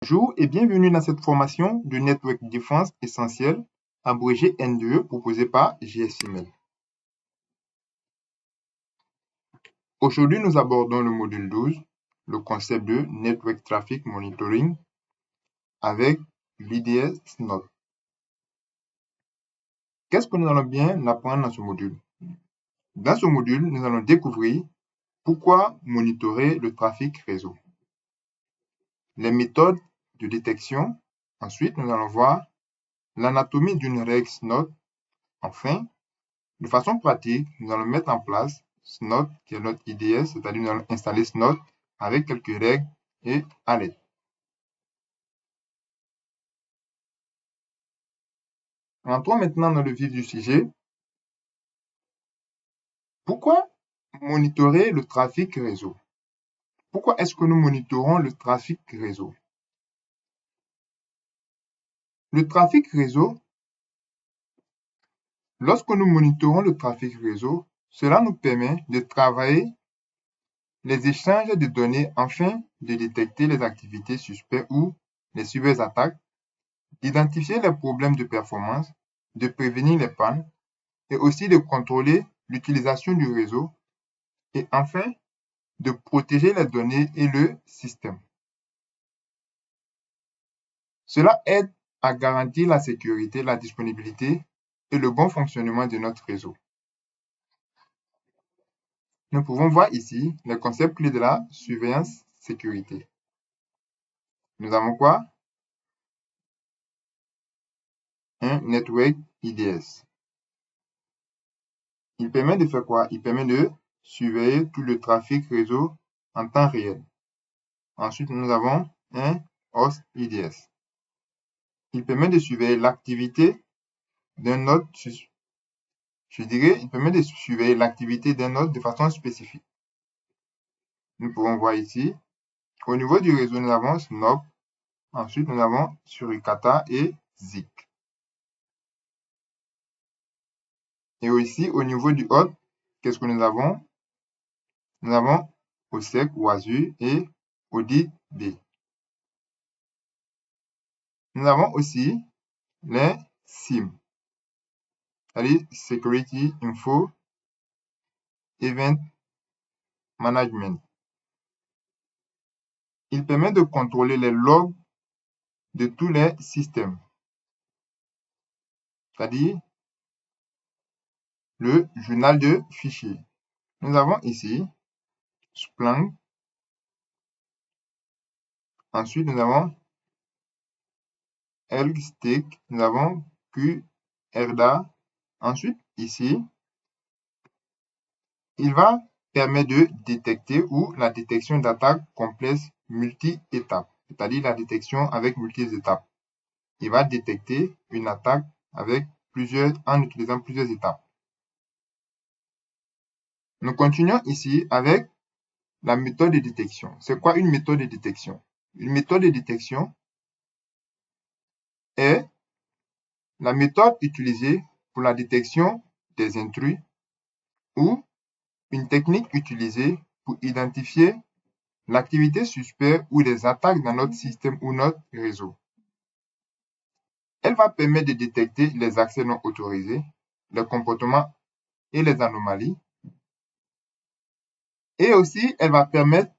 Bonjour et bienvenue dans cette formation de Network Défense Essentielle, abrégé N2E, proposée par GSML. Aujourd'hui, nous abordons le module 12, le concept de Network Traffic Monitoring avec l'IDS Node. Qu'est-ce que nous allons bien apprendre dans ce module? Dans ce module, nous allons découvrir pourquoi monitorer le trafic réseau, les méthodes de détection. Ensuite, nous allons voir l'anatomie d'une règle SNOD. Enfin, de façon pratique, nous allons mettre en place SNOD, qui est notre IDS, c'est-à-dire nous allons installer SNOD avec quelques règles et à l'aide. Entrons maintenant dans le vif du sujet. Pourquoi monitorer le trafic réseau? Pourquoi est-ce que nous monitorons le trafic réseau? Le trafic réseau, lorsque nous monitorons le trafic réseau, cela nous permet de travailler les échanges de données afin de détecter les activités suspectes ou les cyberattaques, d'identifier les problèmes de performance, de prévenir les pannes et aussi de contrôler l'utilisation du réseau et enfin de protéger les données et le système. Cela aide à garantir la sécurité, la disponibilité et le bon fonctionnement de notre réseau. Nous pouvons voir ici les concepts clés de la surveillance sécurité. Nous avons quoi? Un network IDS. Il permet de faire quoi? Il permet de surveiller tout le trafic réseau en temps réel. Ensuite, nous avons un host IDS. Il permet de surveiller l'activité d'un node, il permet de surveiller l'activité d'un node de façon spécifique. Nous pouvons voir ici, au niveau du réseau, nous avons Snob, ensuite nous avons Suricata et Zik. Et aussi, au niveau du host, qu'est-ce que nous avons? Nous avons OSEC ou Azure et AuditB. Nous avons aussi les SIM, c'est-à-dire Security Info Event Management. Il permet de contrôler les logs de tous les systèmes, c'est-à-dire le journal de fichiers. Nous avons ici Splunk. Ensuite, nous avons ElgStick. Nous avons QRDA. Ensuite, ici, il va permettre de détecter ou la détection d'attaques complexes multi-étapes, c'est-à-dire la détection avec multi-étapes. Il va détecter une attaque en utilisant plusieurs étapes. Nous continuons ici avec la méthode de détection. C'est quoi une méthode de détection? Une méthode de détection est la méthode utilisée pour la détection des intrus ou une technique utilisée pour identifier l'activité suspecte ou les attaques dans notre système ou notre réseau. Elle va permettre de détecter les accès non autorisés, les comportements et les anomalies. Et aussi, elle va permettre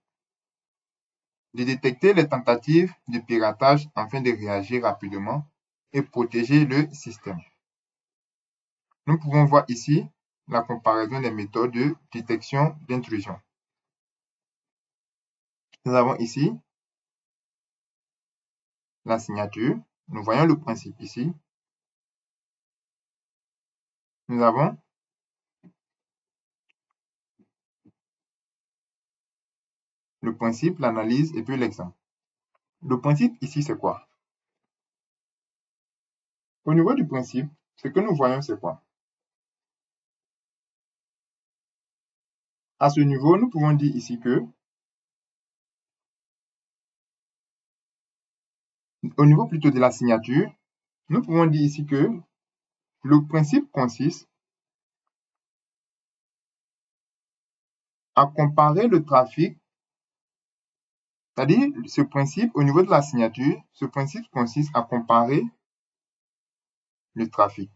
de détecter les tentatives de piratage afin de réagir rapidement et protéger le système. Nous pouvons voir ici la comparaison des méthodes de détection d'intrusion. Nous avons ici la signature. Nous voyons le principe ici. Nous avons le principe, l'analyse et puis l'exemple. Le principe ici, c'est quoi? Au niveau du principe, ce que nous voyons, c'est quoi? À ce niveau, nous pouvons dire ici que, au niveau plutôt de la signature, nous pouvons dire ici que le principe consiste à comparer le trafic C'est-à-dire, ce principe, au niveau de la signature, ce principe consiste à comparer le trafic.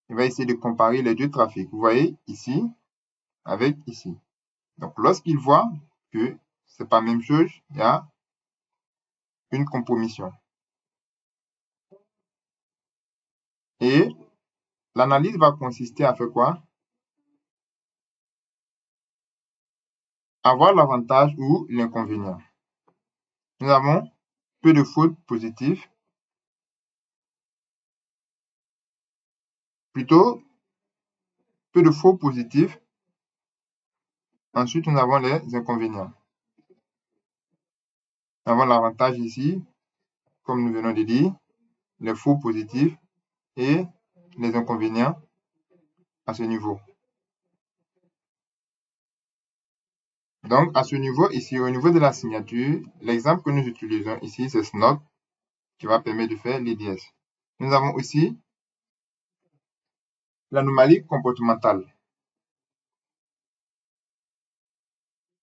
Il va essayer de comparer les deux trafics. Vous voyez, ici, avec ici. Donc, lorsqu'il voit que c'est pas la même chose, il y a une compromission. Et l'analyse va consister à faire quoi? Avoir l'avantage ou l'inconvénient. Nous avons peu de fautes positives, plutôt peu de faux positifs. Ensuite, nous avons les inconvénients. Nous avons l'avantage ici, comme nous venons de dire, les faux positifs et les inconvénients à ce niveau. Donc, à ce niveau, ici, au niveau de la signature, l'exemple que nous utilisons ici, c'est SNOT, qui va permettre de faire l'IDS. Nous avons aussi l'anomalie comportementale.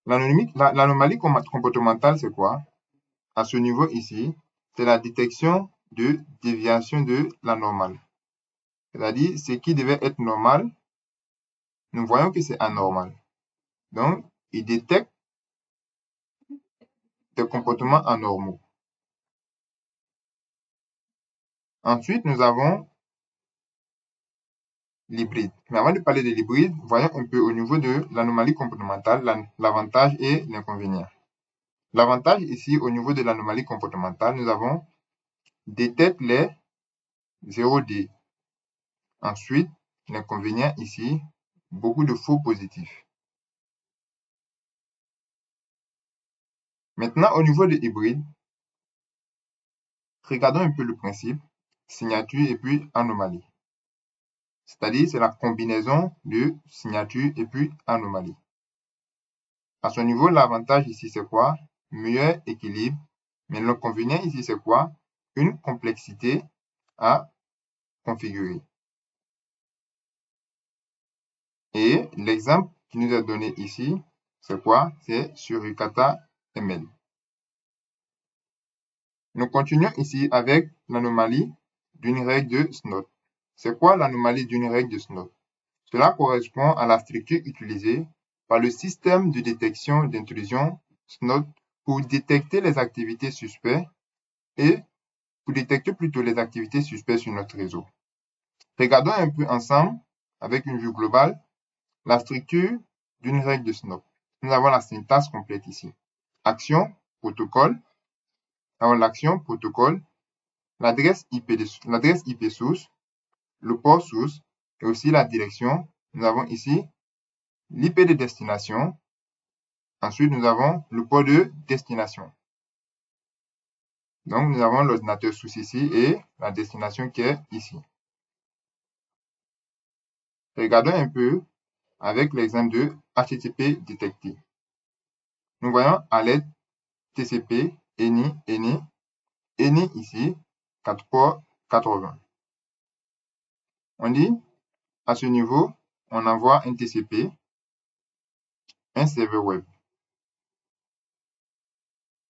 L'anomalie comportementale, c'est quoi? À ce niveau ici, c'est la détection de déviation de la normale. C'est-à-dire, ce qui devait être normal, nous voyons que c'est anormal. Donc, il détecte des comportements anormaux. Ensuite, nous avons l'hybride. Mais avant de parler de l'hybride, voyons un peu au niveau de l'anomalie comportementale, l'avantage et l'inconvénient. L'avantage ici, au niveau de l'anomalie comportementale, nous avons détecte les 0D. Ensuite, l'inconvénient ici, beaucoup de faux positifs. Maintenant, au niveau de hybride, regardons un peu le principe, signature et puis anomalie. C'est-à-dire, c'est la combinaison de signature et puis anomalie. À ce niveau, l'avantage ici, c'est quoi? Meilleur équilibre. Mais l'inconvénient ici, c'est quoi? Une complexité à configurer. Et l'exemple qui nous est donné ici, c'est quoi? C'est Suricata ML. Nous continuons ici avec l'anomalie d'une règle de SNOT. C'est quoi l'anomalie d'une règle de SNOT? Cela correspond à la structure utilisée par le système de détection d'intrusion SNOT pour détecter les activités suspectes et pour détecter plutôt les activités suspectes sur notre réseau. Regardons un peu ensemble, avec une vue globale, la structure d'une règle de SNOT. Nous avons la syntaxe complète ici. Action, protocole. Nous avons l'action, protocole, l'adresse IP source, le port source et aussi la direction. Nous avons ici l'IP de destination. Ensuite, nous avons le port de destination. Donc, nous avons l'ordinateur source ici et la destination qui est ici. Regardons un peu avec l'exemple de HTTP détecté. Nous voyons alerte TCP, ENI ici, 4 ports 80. On dit, à ce niveau, on envoie un TCP, un serveur web.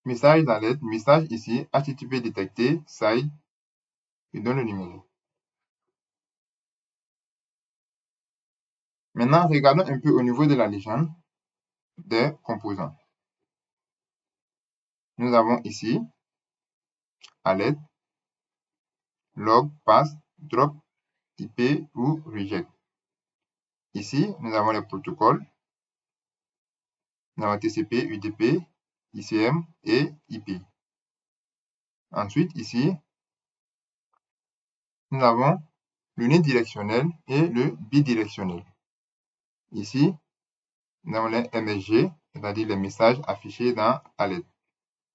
Message d'alerte, message ici, HTTP détecté, site, il donne le numéro. Maintenant, regardons un peu au niveau de la légende des composants. Nous avons ici alerte, log, pass, drop, IP ou reject. Ici, nous avons les protocoles. Nous avons TCP, UDP, ICM et IP. Ensuite, ici, nous avons l'unidirectionnel et le bidirectionnel. Ici, nous avons les MSG, c'est-à-dire les messages affichés dans alerte.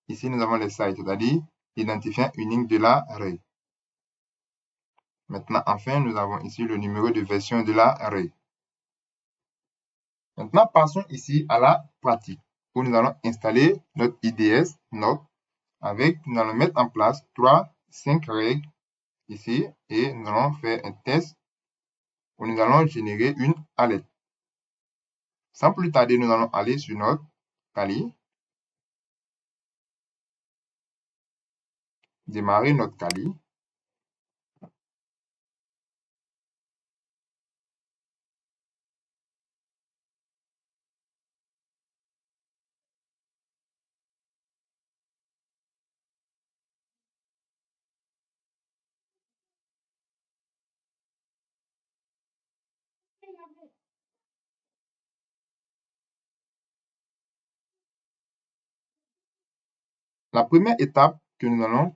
Ici, nous avons les sites, c'est-à-dire l'identifiant unique de la règle. Maintenant, enfin, nous avons ici le numéro de version de la règle. Maintenant, passons ici à la pratique, où nous allons installer notre IDS, NOC, nous allons mettre en place 5 règles ici, et nous allons faire un test où nous allons générer une alerte. Sans plus tarder, nous allons aller sur notre Kali. Démarrer notre Kali. La première étape que nous allons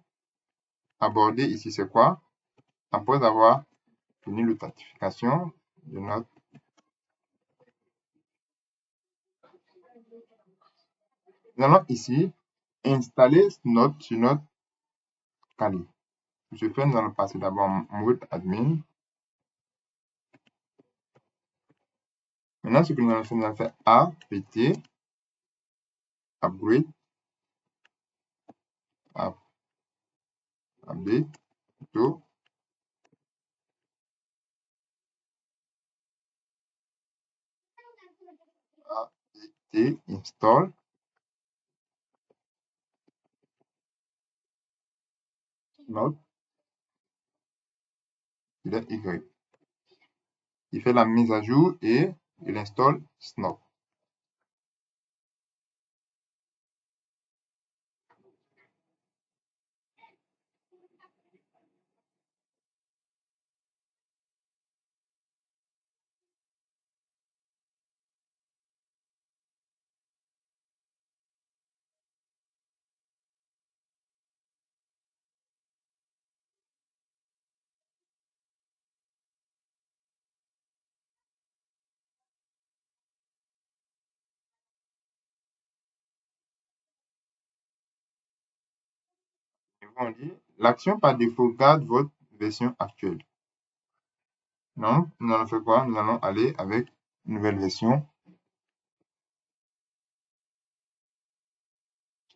aborder ici, c'est quoi? Après avoir fini l'authentification de notre... Nous allons ici installer Snot sur notre Kali. Pour ce faire, nous allons passer d'abord en mode admin. Maintenant, ce que nous allons faire, apt upgrade update to apt install Snot Y. Il fait la mise à jour et il installe Snot. On dit l'action par défaut garde votre version actuelle. Non, nous allons faire quoi? Nous allons aller avec une nouvelle version.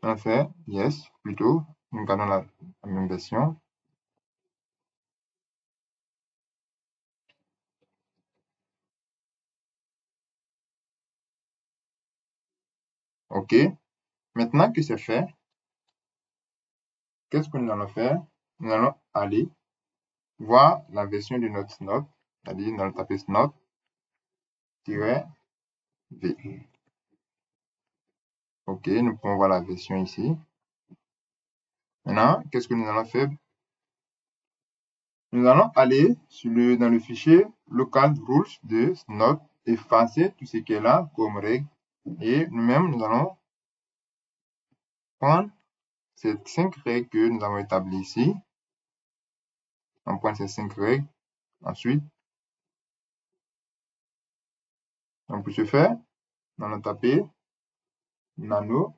Nous allons faire yes, plutôt. Nous gardons la même version. OK. Maintenant que c'est fait, qu'est-ce que nous allons faire? Nous allons aller voir la version de notre Snot, c'est-à-dire nous allons taper Snot-V. OK, nous pouvons voir la version ici. Maintenant, qu'est-ce que nous allons faire? Nous allons aller dans le fichier local rules de Snot, effacer tout ce qui est là comme règle. Et nous-mêmes, nous allons prendre ces 5 règles que nous avons établies ici. On prend ces 5 règles. Ensuite, on peut se faire, nous allons taper nano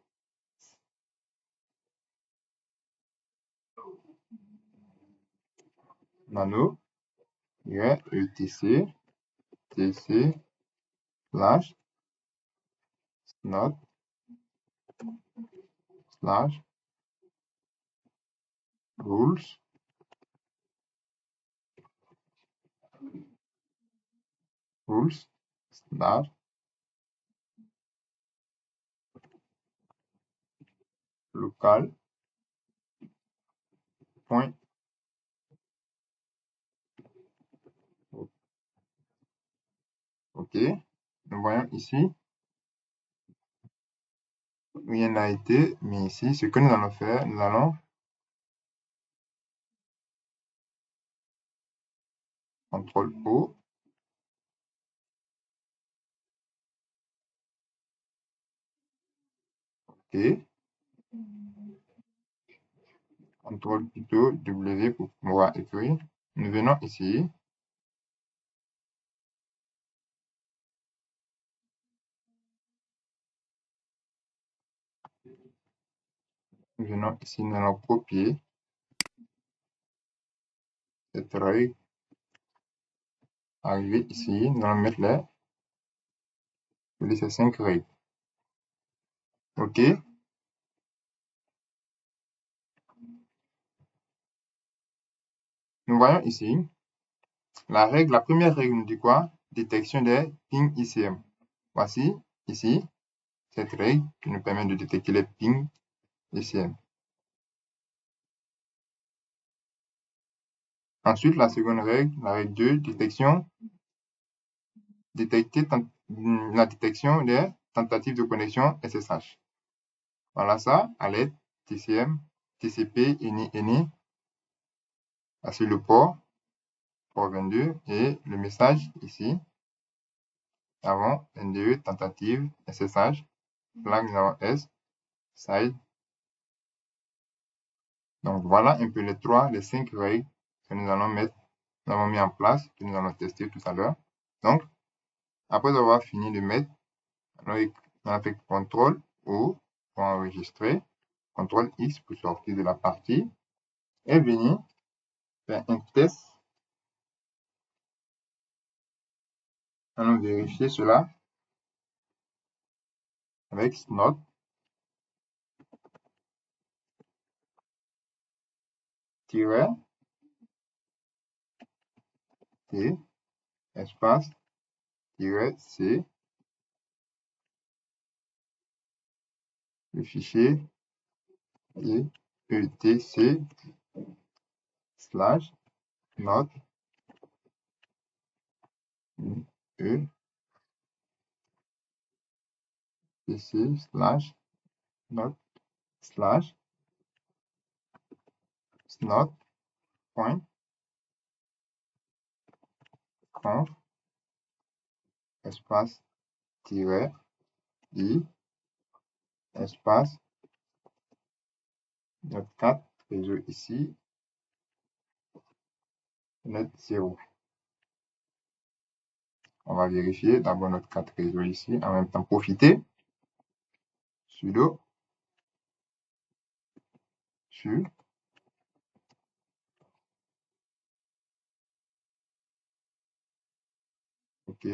etc tc slash snot slash rules slash local point. OK. Nous voyons ici, rien n'a été mis ici. Ce que nous allons faire, nous allons CTRL-O. OK. CTRL plutôt W pour pouvoir écrire. Nous venons ici. Nous venons ici, nous allons copier cette règle. Arriver ici, nous allons mettre ces 5 règles. OK. Nous voyons ici, la première règle nous dit quoi? Détection des pings ICM. Voici, ici, cette règle qui nous permet de détecter les pings ECM. Ensuite, la seconde règle, la règle 2, détecter la détection des tentatives de connexion SSH. Voilà ça à l'aide TCM, TCP, ENI, sur le port 22 et le message ici, avant NDE, tentative, SSH, flag numéro S, side. Donc voilà un peu les 5 règles que nous avons mis en place, que nous allons tester tout à l'heure. Donc, après avoir fini de mettre, on a fait CTRL O pour enregistrer, CTRL X pour sortir de la partie, et venir faire un test. Allons vérifier cela avec snot -t espace -c, le fichier et etc slash not e pc slash not slash snot point conf espace -i espace notre 4 réseau ici, notre 0. On va vérifier d'abord notre 4 réseau ici, en même temps profiter. Sudo su OK.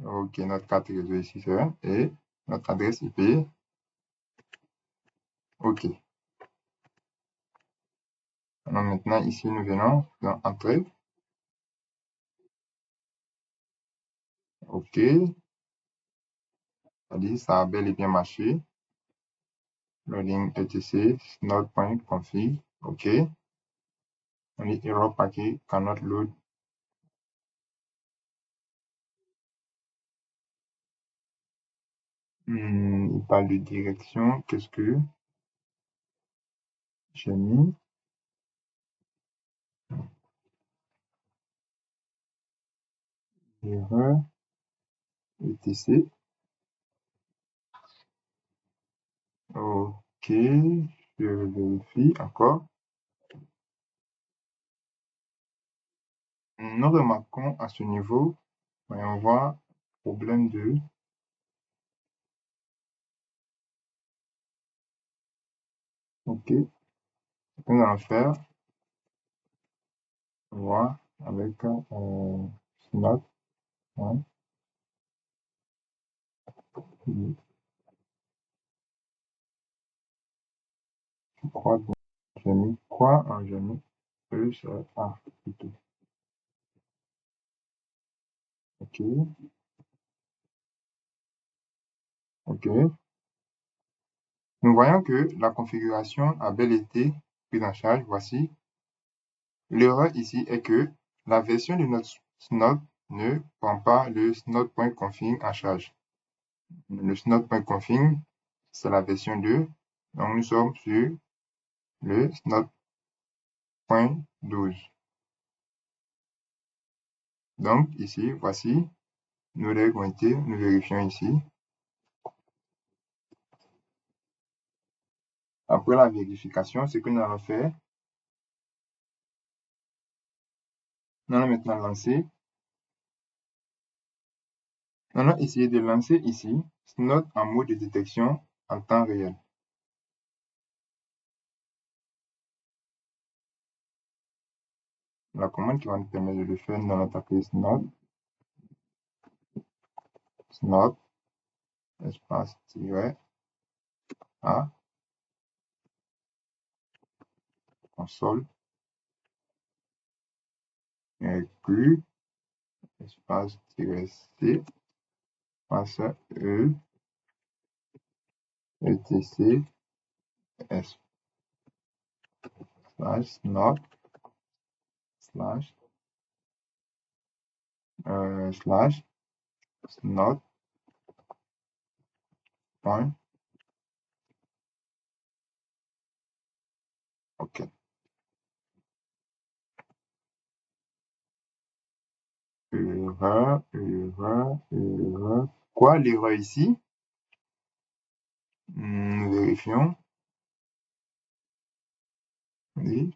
OK, notre 4 réseau ici, c'est vrai. Et notre adresse IP. OK. Alors maintenant, ici, nous venons dans Entrée. OK. Ça a bel et bien marché. Loading etc snot.config. OK. On dit error packet cannot load. Il parle de direction. Qu'est-ce que j'ai mis? Erreur etc. OK. Je vérifie encore. Nous remarquons à ce niveau, voyons voir, problème de OK. Ce que nous allons faire, voir avec snot. Hein, je crois que j'ai mis quoi? J'ai mis E sur A plutôt. OK. OK. Nous voyons que la configuration a bel été prise en charge. Voici. L'erreur ici est que la version de notre snot ne prend pas le snot.config en charge. Le snot.config, c'est la version 2. Donc, nous sommes sur le snot.12. Donc, ici, voici nos règles ont été, nous vérifions ici. Après la vérification, ce que nous allons faire, nous allons maintenant lancer. Nous allons essayer de lancer ici snot en mode de détection en temps réel. La commande qui va nous permettre de le faire, nous allons taper snot espace -a console plus espace -c passe E, etc, S, slash, not, slash, slash, not, point, OK. Erreur. Quoi, l'erreur ici? Nous vérifions. Oui.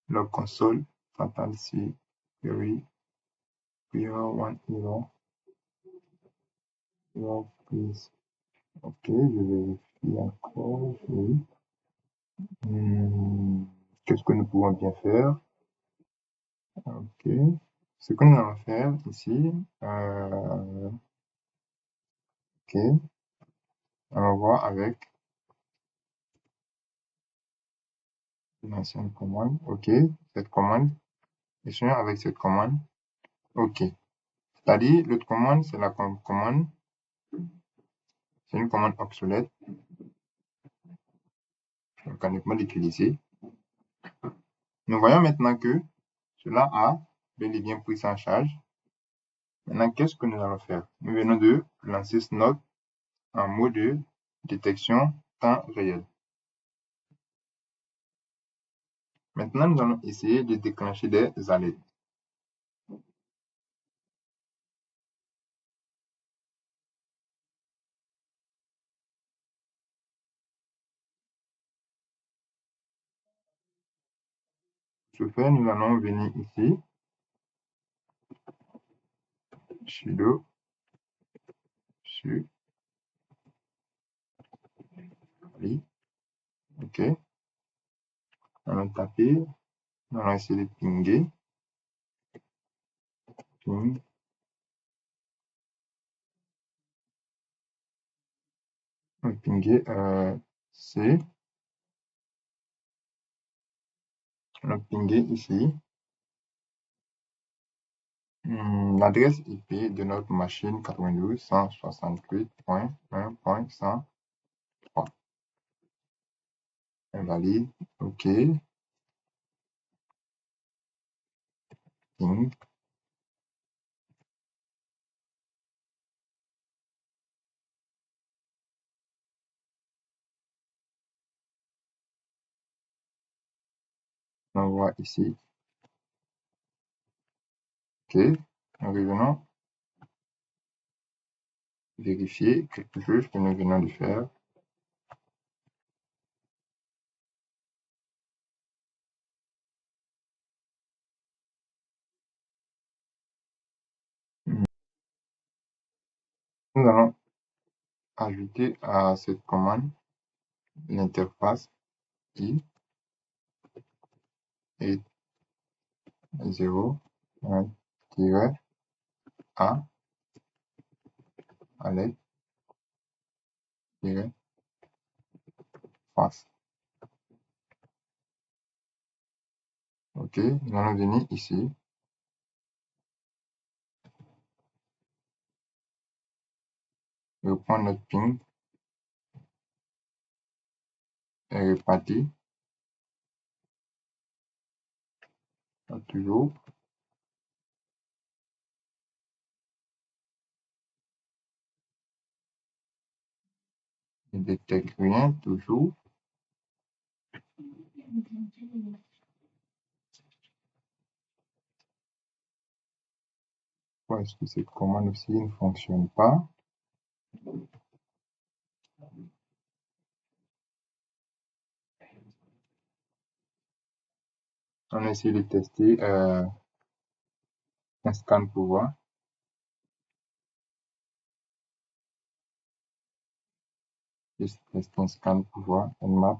Log console, fatal si, query, one error, please. OK, je vérifie encore. Oui. Qu'est-ce que nous pouvons bien faire? OK. Ce que nous allons faire ici, OK, on va voir avec l'ancienne commande. OK, cette commande, essayons avec cette commande. OK, c'est-à-dire l'autre commande, c'est la commande, c'est une commande obsolète. Je ne connais pas l'utiliser. Nous voyons maintenant que cela a bel et bien pris ça en charge. Maintenant, qu'est-ce que nous allons faire? Nous venons de lancer ce node en mode de détection temps réel. Maintenant, nous allons essayer de déclencher des alertes. Pour ce faire, nous allons venir ici, sudo, OK. Nous allons taper, nous allons essayer de pinguer, ping, pinguer, C, on va pinguer ici, l'adresse IP de notre machine 92.168.1.103. Invalide, OK, ping, on voit ici, OK, nous revenons vérifier quelque chose que nous venons de faire. Nous allons ajouter à cette commande l'interface I et 0, 1, A, alerte, face. OK, nous allons venir ici. Reprendre notre ping et repartir. Toujours. Il ne détecte rien, toujours. Pourquoi est-ce que cette commande aussi ne fonctionne pas? On a essayé de tester un scan pour voir. Juste tester un scan pour voir. Nmap.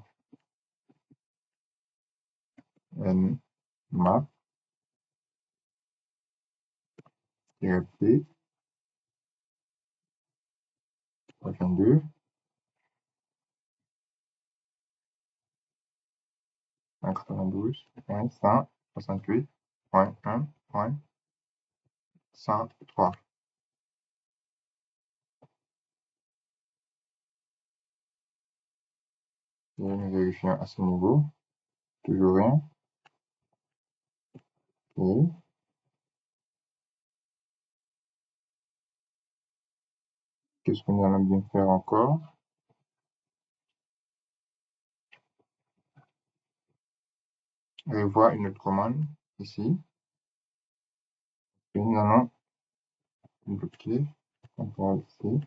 P. 62. 192.168.1.103. Et nous vérifions à ce niveau. Toujours rien. Et qu'est-ce que nous allons bien faire encore? Revoir une autre commande ici. Et nous allons bloquer. CTRL-C.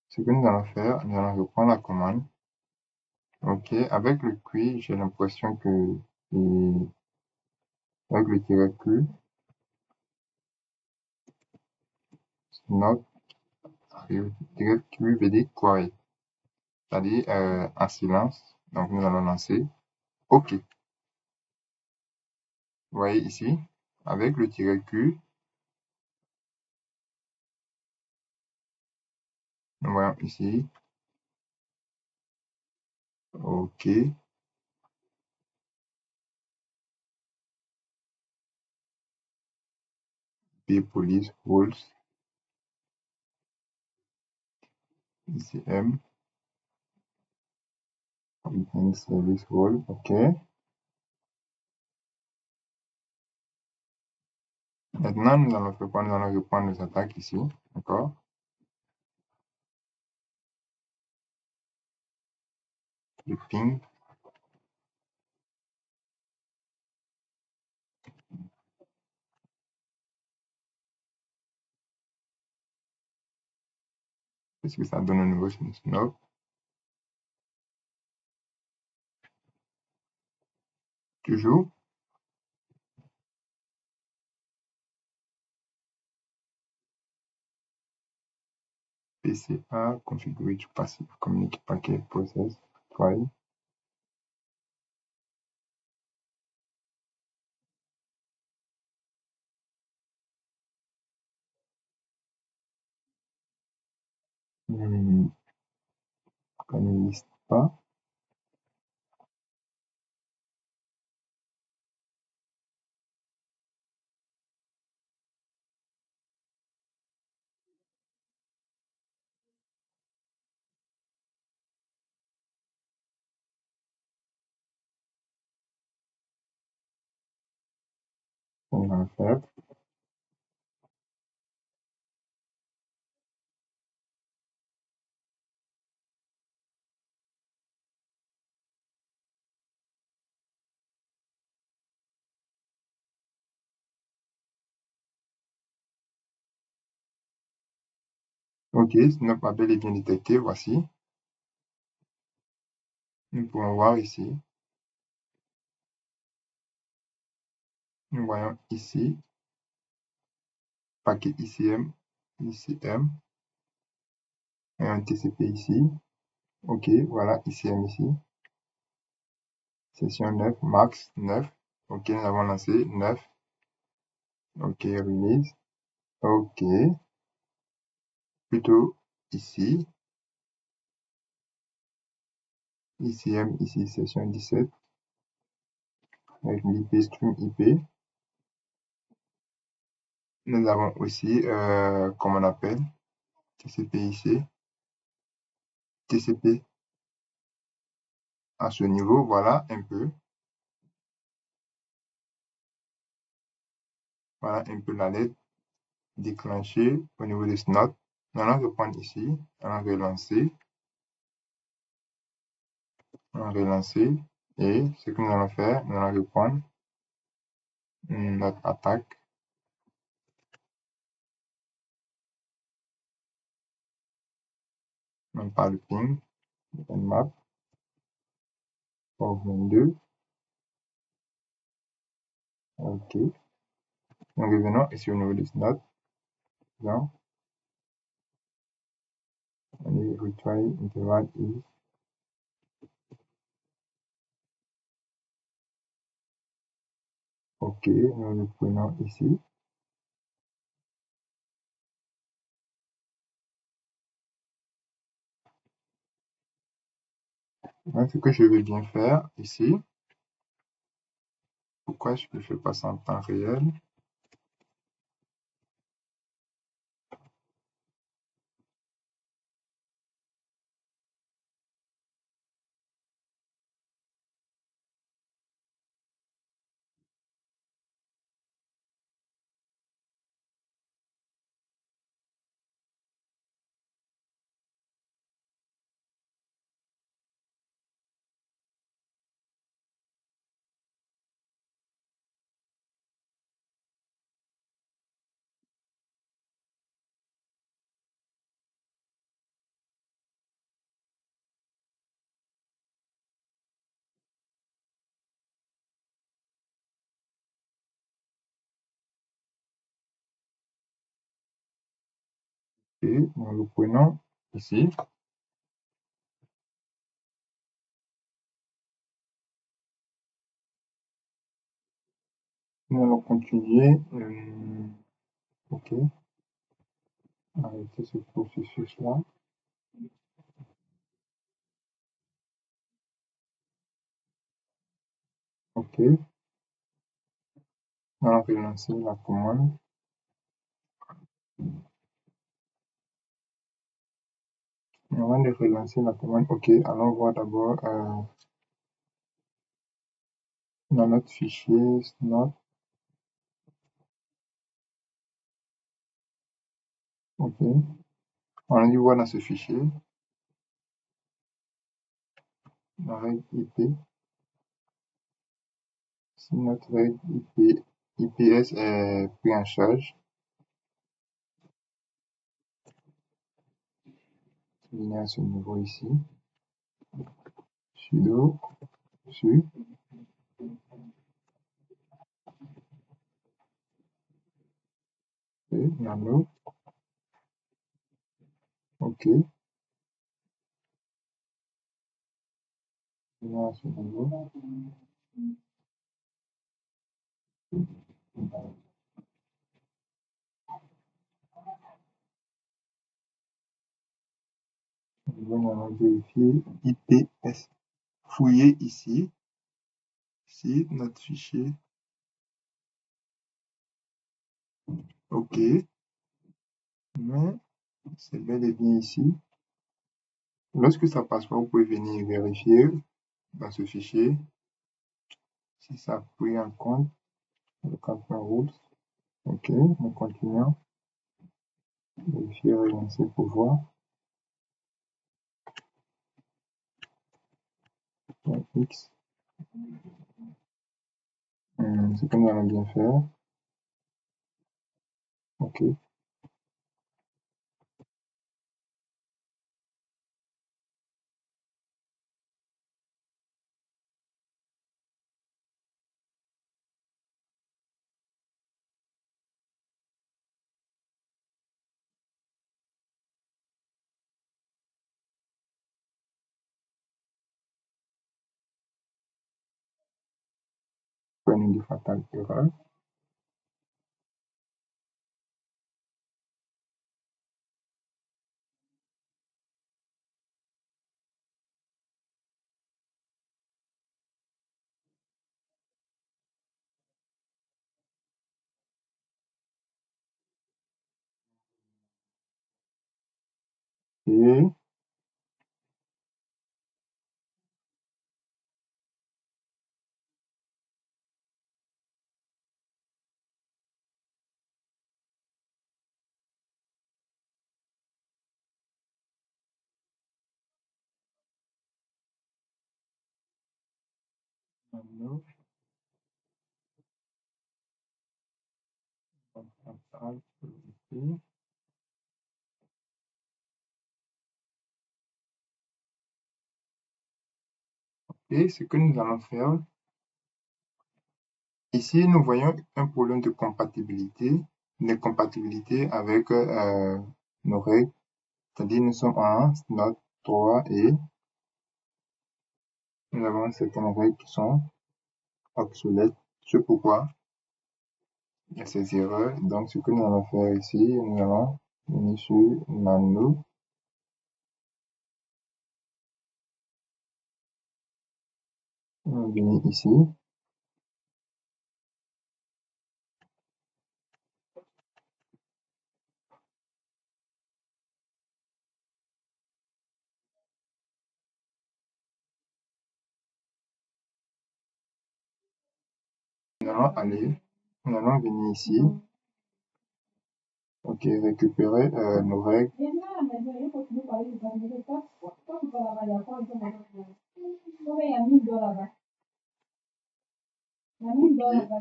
Ce que nous allons faire, nous allons reprendre la commande. OK, avec le QI, j'ai l'impression que avec le tiret Q, notre tiret Q veut dire quiet, c'est-à-dire en silence. Donc nous allons lancer OK. Vous voyez ici, avec le tiret Q, nous voyons ici OK. P police rules ICM Weekend service role. OK. Maintenant, nous allons faire quoi? Nous allons reprendre les attaques ici. D'accord? Le ping. Qu'est-ce que ça donne au niveau snob? Toujours. PCA, configure to passive communicate packet process file. Ça n'existe pas. On va le faire. OK, notre appel est bien détecté. Voici. Nous pouvons voir ici. Nous voyons ici paquet ICM et un TCP ici. OK, voilà ICM ici. Session 9, max 9. OK, nous avons lancé 9. OK, release. OK. Plutôt ici. ICM ici, session 17. Avec l'IP stream IP. Nous avons aussi, comme on appelle, TCP ici. TCP à ce niveau, voilà un peu. Voilà un peu l'alerte déclenchée au niveau des notes. Nous allons reprendre ici, on va relancer, et ce que nous allons faire, nous allons reprendre notre attaque. On parle ping, nmap, port 22. OK. Nous revenons ici au niveau des notes. Donc, on est retry interval is. OK, nous le prenons ici. Donc, ce que je vais bien faire ici, pourquoi je ne fais pas ça en temps réel? Et nous le prenons ici. Nous allons continuer. OK. Arrêter ce processus-là. OK. Nous allons relancer la commande. Avant de relancer la commande, OK, allons voir d'abord dans notre fichier Snot. OK. On va aller voir dans ce fichier la règle IP. Si notre règle IPS est pris en charge, venez à ce niveau ici, sudo su et nano. OK. Venez à ce niveau. Nous allons vérifier IPS. Fouiller ici, notre fichier. OK. Mais c'est bel et bien ici. Lorsque ça passe pas, vous pouvez venir vérifier dans ce fichier si ça a pris en compte le campement rules. OK, nous continuons. Vérifier, relancer pour voir. X. Ce que nous allons bien faire. OK. Prenons du fatal erreur. Et maintenant, fatal. Et ce que nous allons faire, ici, nous voyons un problème de compatibilité, avec nos règles. C'est-à-dire, nous sommes en Snot 3 et nous avons certaines règles qui sont obsolètes. C'est pourquoi il y a ces erreurs. Donc, ce que nous allons faire ici, nous allons venir sur Nano. Nous allons venir ici. Nous allons venir ici. OK, récupérer nos règles. OK,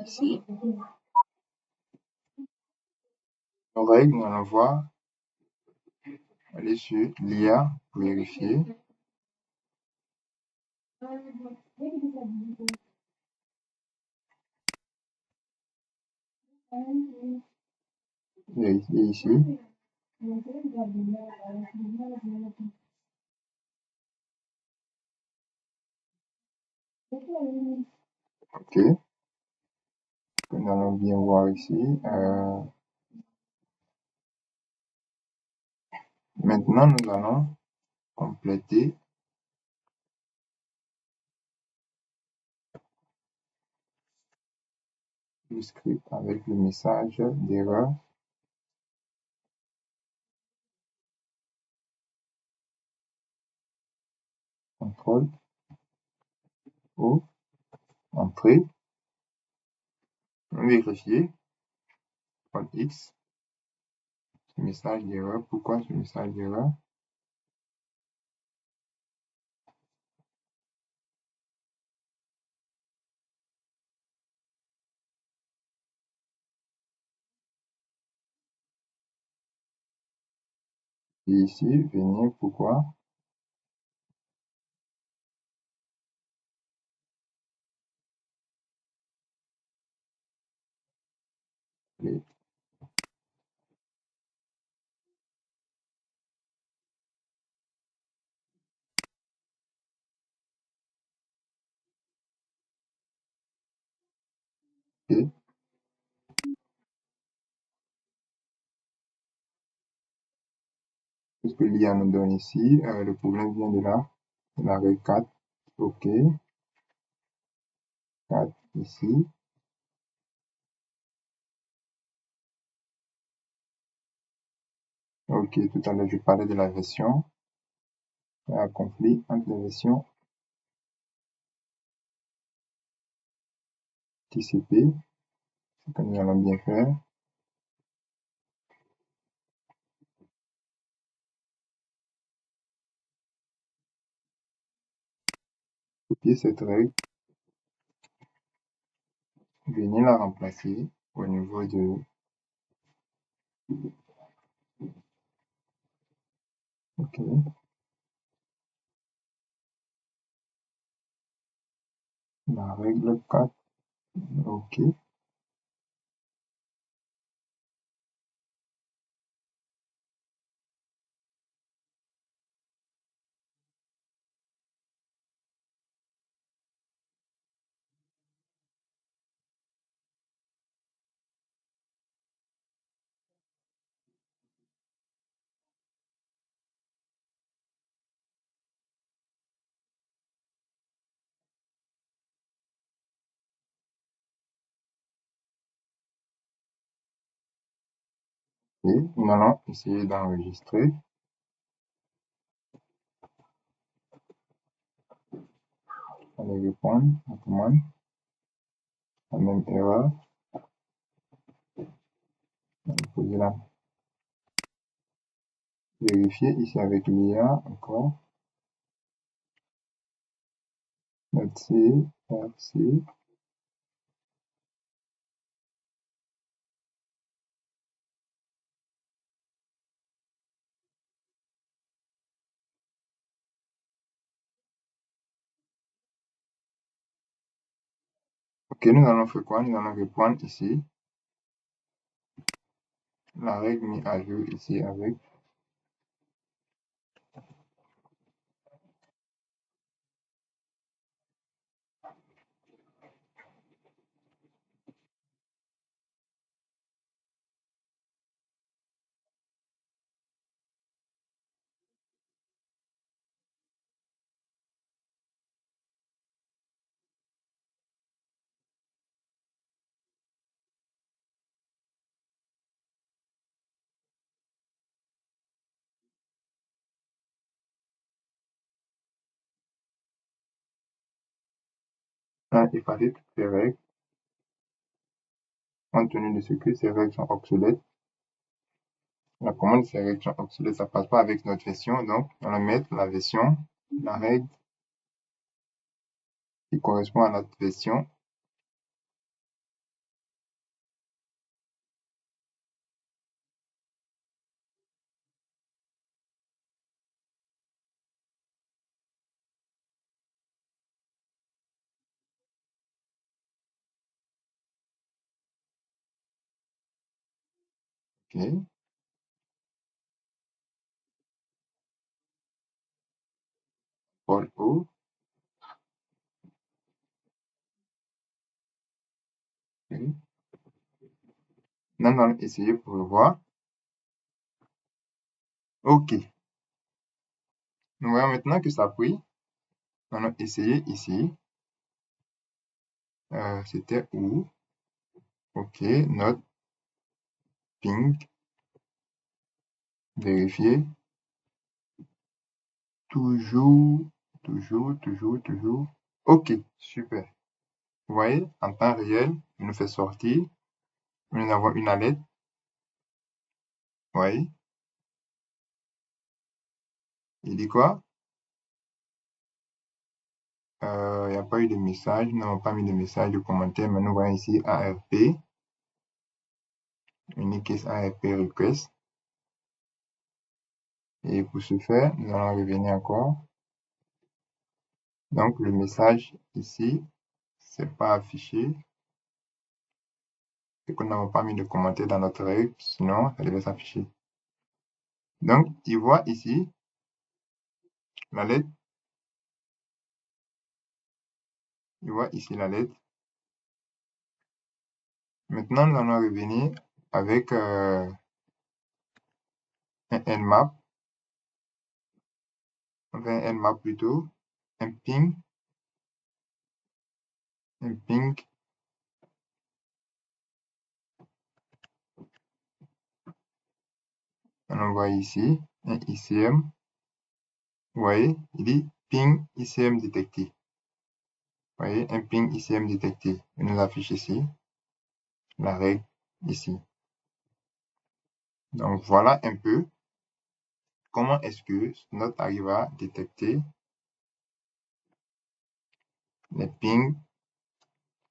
ici, nos règles, nous allons voir, aller sur l'IA, vérifier. Vérifier ici. Ok, nous allons bien voir ici. Maintenant, nous allons compléter le script avec le message d'erreur, contrôle O, entrée, vérifier, CTRL X, ce message d'erreur. Pourquoi ce message d'erreur? Et ici, venir, pourquoi? Et, et ce que l'IA nous donne ici, le problème vient de là, de la règle 4. OK, 4 ici. OK, tout à l'heure, je parlais de la version. Il y a un conflit entre les versions TCP, ce que nous allons bien faire. Copier cette règle, venir la remplacer au niveau de OK, la règle 4. OK, et nous allons essayer d'enregistrer. Allez répondre à la commande, la même erreur, poser la vérifier ici avec l'IA encore. Note C, RC. OK, nous allons faire quoi? Nous allons reprendre ici la règle mise à jour ici avec effacer toutes ces règles, compte tenu de ce que ces règles sont obsolètes. La commande ces règles sont obsolètes, ça passe pas avec notre version, donc on va mettre la version, la règle qui correspond à notre version. OK, Paul O. Oui. Nous allons essayer pour le voir. OK. Nous voyons maintenant que ça a pris. Nous allons essayer ici. C'était où? OK. Note. Ping. Vérifier. Toujours. OK. Super. Vous voyez, en temps réel, il nous fait sortir. Nous avons une alerte. Vous voyez? Il dit quoi? Il n'y a pas eu de message. Nous n'avons pas mis de message de commentaire, mais nous voyons ici ARP. Unique case ARP request. Et pour ce faire, nous allons revenir encore. Donc, le message ici, c'est pas affiché. C'est que nous n'avons pas mis de commentaire dans notre règle, sinon ça devait s'afficher. Donc, il voit ici la lettre. Il voit ici la lettre. Maintenant, nous allons revenir avec un nmap. Enfin, un nmap plutôt. Un ping. Un ping. On voit ici un ICM. Vous voyez, il dit ping ICM détecté. Vous voyez, un ping ICM détecté. Il nous affiche ici la règle ici. Donc, voilà un peu comment est-ce que Snot arrive à détecter les pings.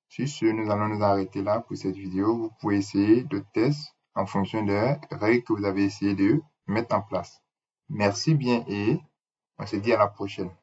Sur ce, nous allons nous arrêter là pour cette vidéo. Vous pouvez essayer de tester en fonction des règles que vous avez essayé de mettre en place. Merci bien et on se dit à la prochaine.